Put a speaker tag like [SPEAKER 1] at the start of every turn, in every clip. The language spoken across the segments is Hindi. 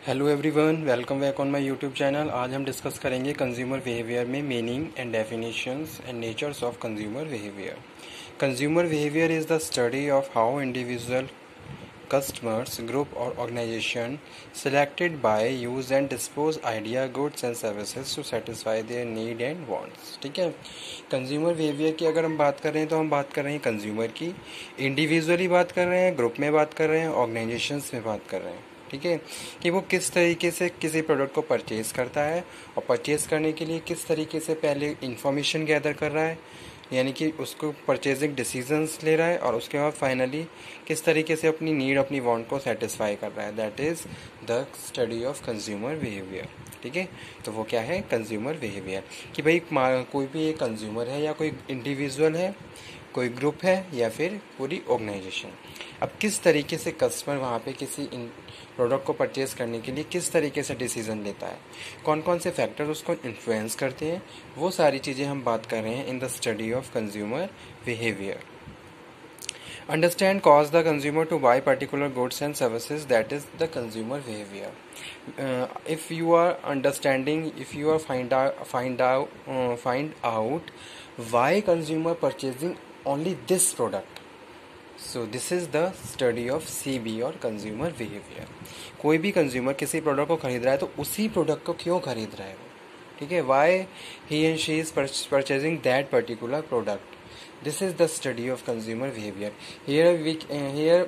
[SPEAKER 1] Hello everyone, welcome back on my YouTube channel. आज हम डिस्कस करेंगे कंज्यूमर बिहेवियर में meaning and definitions and natures of consumer behaviour. Consumer behaviour is the study of how individual customers, group or organization selected by use and dispose idea, goods and services to satisfy their need and wants। ठीक है, कंज्यूमर बिहेवियर की अगर हम बात कर रहे हैं तो हम बात कर रहे हैं कंज्यूमर की, इंडिविजुअली बात कर रहे हैं, ग्रुप में बात कर रहे हैं, ऑर्गेनाइजेशंस में बात कर रहे हैं। ठीक है, कि वो किस तरीके से किसी प्रोडक्ट को परचेज़ करता है और परचेज़ करने के लिए किस तरीके से पहले इंफॉर्मेशन गैदर कर रहा है, यानी कि उसको परचेजिंग डिसीजंस ले रहा है, और उसके बाद फाइनली किस तरीके से अपनी नीड, अपनी वांट को सेटिस्फाई कर रहा है। That is the study of consumer behaviour. ठीक है, तो वो क्या है कंज्यूमर बिहेवियर, कि भाई कोई भी एक कंज्यूमर है या कोई इंडिविजुअल है, कोई ग्रुप है या फिर पूरी ऑर्गेनाइजेशन। अब किस तरीके से कस्टमर वहाँ पे किसी प्रोडक्ट को परचेज़ करने के लिए किस तरीके से डिसीज़न लेता है, कौन कौन से फैक्टर उसको इन्फ्लुएंस करते हैं, वो सारी चीज़ें हम बात कर रहे हैं in the study of consumer behaviour. Understand cause the consumer to buy particular goods and services, that is the consumer behavior. If you are understanding, if you are find out why consumer purchasing only this product, so this is the study of CB और consumer behavior। कोई भी कंज्यूमर किसी प्रोडक्ट को खरीद रहा है तो उसी प्रोडक्ट को क्यों खरीद रहा है वो, ठीक है, why he and she is purchasing that particular product। This is the study of consumer behavior। Here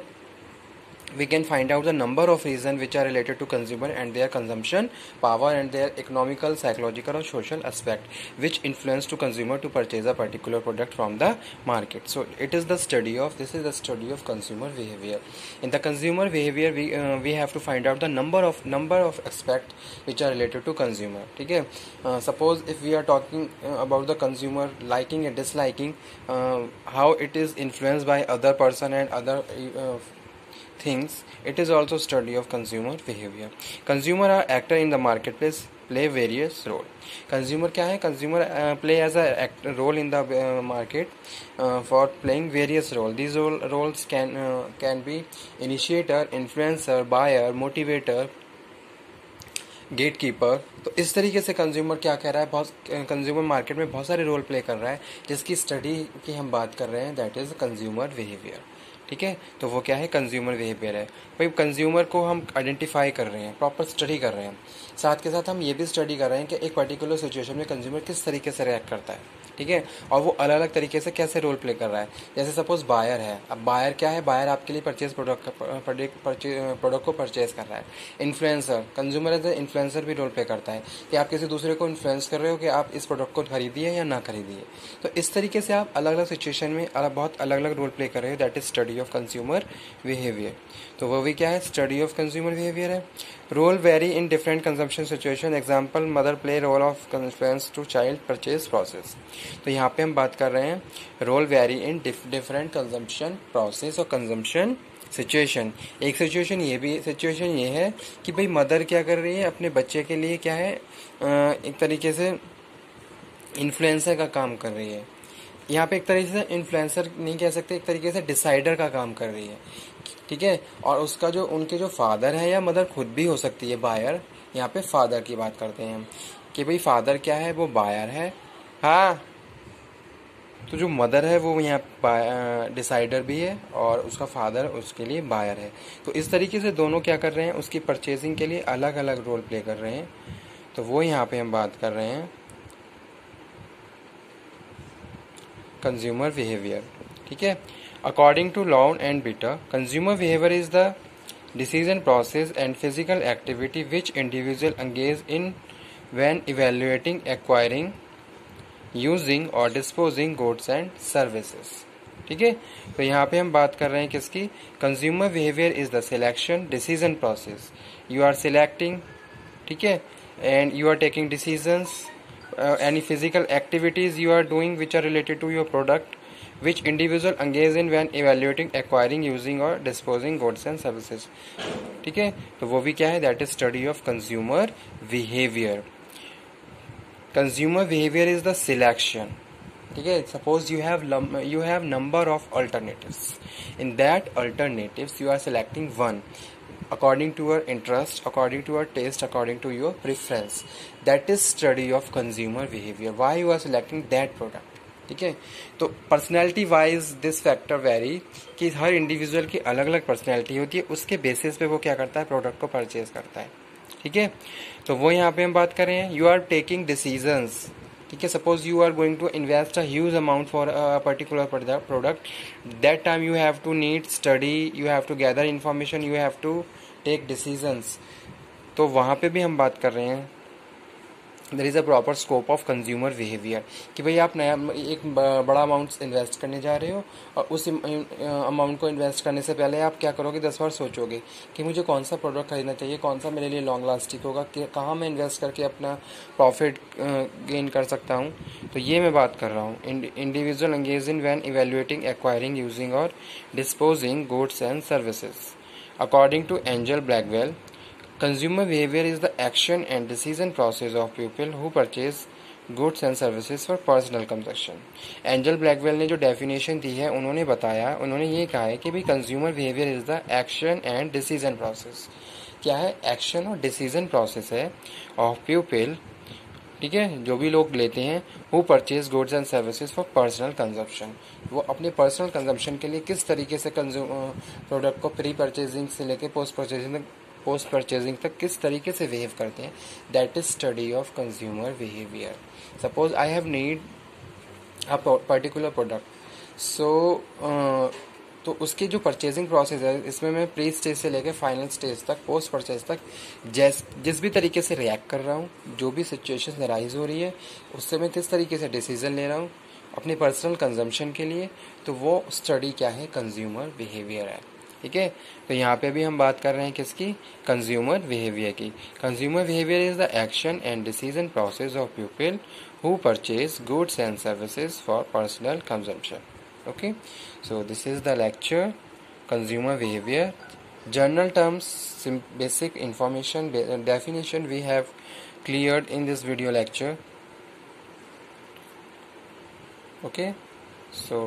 [SPEAKER 1] we can find out the number of reasons which are related to consumer and their consumption power and their economical, psychological or social aspect which influence to consumer to purchase a particular product from the market। So this is the study of consumer behavior। In the consumer behavior we have to find out the number of aspects which are related to consumer। ठीक है, suppose if we are talking about the consumer liking and disliking, how it is influenced by other person and other things, it is also study of consumer behavior। Consumer are actor in the marketplace, play various role। consumer क्या है, consumer play as a role in the market for playing various role। These roles can be initiator, influencer, buyer, motivator, gate keeper. तो इस तरीके से कंज्यूमर क्या कह रहा है, बहुत कंज्यूमर मार्केट में बहुत सारे रोल प्ले कर रहा है, जिसकी स्टडी की हम बात कर रहे हैं, दैट इज़ कंज्यूमर बिहेवियर। ठीक है, तो वो क्या है कंज्यूमर बिहेवियर है। भाई कंज्यूमर को हम आइडेंटिफाई कर रहे हैं, प्रॉपर स्टडी कर रहे हैं, साथ के साथ हम ये भी स्टडी कर रहे हैं कि एक पर्टिकुलर सिचुएशन में कंज्यूमर किस तरीके से रिएक्ट करता है। ठीक है, और वो अलग अलग तरीके से कैसे रोल प्ले कर रहा है। जैसे सपोज बायर है, अब बायर क्या है, बायर आपके लिए प्रोडक्ट को परचेज कर रहा है। Influencer, consumer as a influencer भी रोल प्ले करता है कि आप किसी दूसरे को इन्फ्लुएंस कर रहे हो कि आप इस प्रोडक्ट को खरीदिए या ना खरीदिए। तो इस तरीके से आप अलग अलग सिचुएशन में बहुत अलग अलग रोल प्ले कर रहे हो, that is study of consumer behaviour. तो वो भी क्या है, स्टडी ऑफ कंज्यूमर बिहेवियर है। Role vary in different consumption situation, example mother play role of influence to child purchase process. तो यहाँ पे हम बात कर रहे हैं role vary in different consumption process और कंजम्पशन सिचुएशन। एक सिचुएशन ये है कि भाई मदर क्या कर रही है, अपने बच्चे के लिए क्या है, एक तरीके से इन्फ्लुएंसर का काम कर रही है। यहाँ पे एक तरीके से इन्फ्लुएंसर नहीं कह सकते, एक तरीके से डिसाइडर का काम कर रही है। ठीक है, और उसका जो उनके जो फादर है या मदर खुद भी हो सकती है बायर, यहाँ पे फादर की बात करते हैं हम कि भाई फादर क्या है, वो बायर है। हाँ, तो जो मदर है वो यहाँ डिसाइडर भी है और उसका फादर उसके लिए बायर है। तो इस तरीके से दोनों क्या कर रहे हैं, उसकी परचेजिंग के लिए अलग अलग रोल प्ले कर रहे हैं। तो वो यहाँ पे हम बात कर रहे हैं कंज्यूमर बिहेवियर। ठीक है, according to Lon and Bitta, consumer behaviour is the decision process and physical activity which individual engage in when evaluating, acquiring, using और डिस्पोजिंग गुड्स एंड सर्विसेज। ठीक है, तो यहाँ पे हम बात कर रहे हैं किसकी, consumer behaviour is the selection decision process. You are selecting, ठीक है, and you are taking decisions, any physical activities you are doing which are related to your product which individual engage in when evaluating, acquiring, using or disposing goods and services। ठीक है, तो वो भी क्या है, that is study of consumer behavior। consumer behavior is the selection। ठीक है, suppose you have number of alternatives, in that alternatives you are selecting one। according to your interest, according to your taste, according to your preference. That is study of consumer behavior. Why you are selecting that product. ठीक है, तो personality wise this factor very, कि हर इंडिविजुअल की अलग अलग पर्सनैलिटी होती है, उसके बेसिस पे वो क्या करता है, प्रोडक्ट को परचेज करता है. ठीक है, तो वो यहाँ पे हम बात कर रहे हैं. You are taking decisions. ठीक है, suppose you are going to invest a huge amount for a particular product. That time you have to need study, you have to gather information, you have to take decisions. तो वहाँ पे भी हम बात कर रहे हैं there is a proper scope of consumer behaviour, कि भाई आप नया एक बड़ा अमाउंट इन्वेस्ट करने जा रहे हो, और उस अमाउंट को इन्वेस्ट करने से पहले आप क्या करोगे, 10 बार सोचोगे कि मुझे कौन सा प्रोडक्ट खरीदना चाहिए, कौन सा मेरे लिए लॉन्ग लास्टिंग होगा, कहाँ मैं इन्वेस्ट करके अपना प्रॉफिट गेन कर सकता हूँ. तो ये मैं बात कर रहा हूँ. Individual engage in when evaluating, acquiring, using और disposing goods and services. According to Engel Blackwell, consumer behavior is the action and decision process of people who purchase goods and services for personal consumption. Angel Blackwell ने जो डेफिनेशन दी है, उन्होंने बताया, उन्होंने ये कहा है कि भाई consumer behaviour is the action and decision process. क्या है, एक्शन और डिसीजन प्रोसेस है ऑफ पीपल, ठीक है, जो भी लोग लेते हैं, who purchase goods and services for personal consumption. वो अपने पर्सनल कंजम्पशन के लिए किस तरीके से प्रोडक्ट को प्री परचेजिंग से लेके पोस्ट परचेजिंग तक किस तरीके से बिहेव करते हैं. That is study of consumer behaviour. Suppose I have need a particular product, so तो उसकी जो परचेजिंग प्रोसेस है, इसमें मैं प्री स्टेज से लेकर फाइनल स्टेज तक, पोस्ट परचेज तक, जिस भी तरीके से रिएक्ट कर रहा हूँ, जो भी सिचुएशन अराइज हो रही है, उससे मैं किस तरीके से डिसीजन ले रहा हूँ अपने पर्सनल कंजम्पशन के लिए, तो वो स्टडी क्या है, कंज्यूमर बिहेवियर है. ठीक है, तो यहाँ पे भी हम बात कर रहे हैं किसकी, कंज्यूमर बिहेवियर की. Consumer behaviour is the action and decision process of people who purchase goods and services for personal consumption. Okay, so this is the lecture, consumer behavior. General terms, basic information, definition we have cleared in this video lecture. Okay, so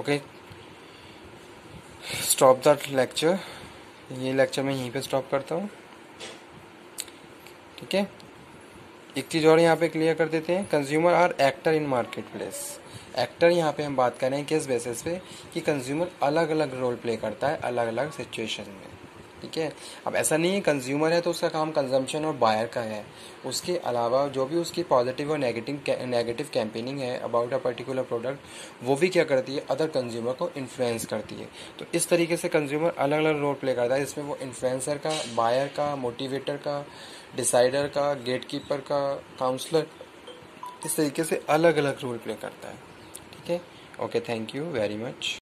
[SPEAKER 1] okay, stop that lecture. ये लेक्चर मैं यहीं पे स्टॉप करता हूँ. ठीक है, एक चीज़ और यहाँ पे क्लियर कर देते हैं. Consumer are actor in market place. Actor यहाँ पे हम बात कर रहे हैं किस बेसिस पे, कि कंज्यूमर अलग अलग रोल प्ले करता है अलग अलग सिचुएशन में. ठीक है, अब ऐसा नहीं है कंज्यूमर है तो उसका काम कंजम्पशन और बायर का है. उसके अलावा जो भी उसकी पॉजिटिव और नेगेटिव कैंपेनिंग है अबाउट अ पर्टिकुलर प्रोडक्ट, वो भी क्या करती है, अदर कंज्यूमर को इन्फ्लुएंस करती है. तो इस तरीके से कंज्यूमर अलग अलग रोल प्ले करता है. इसमें वो इन्फ्लुएंसर का, बायर का, मोटिवेटर का, डिसाइडर का, गेटकीपर का, काउंसलर, इस तरीके से अलग अलग रोल प्ले करता है. ठीक है, okay, thank you very much.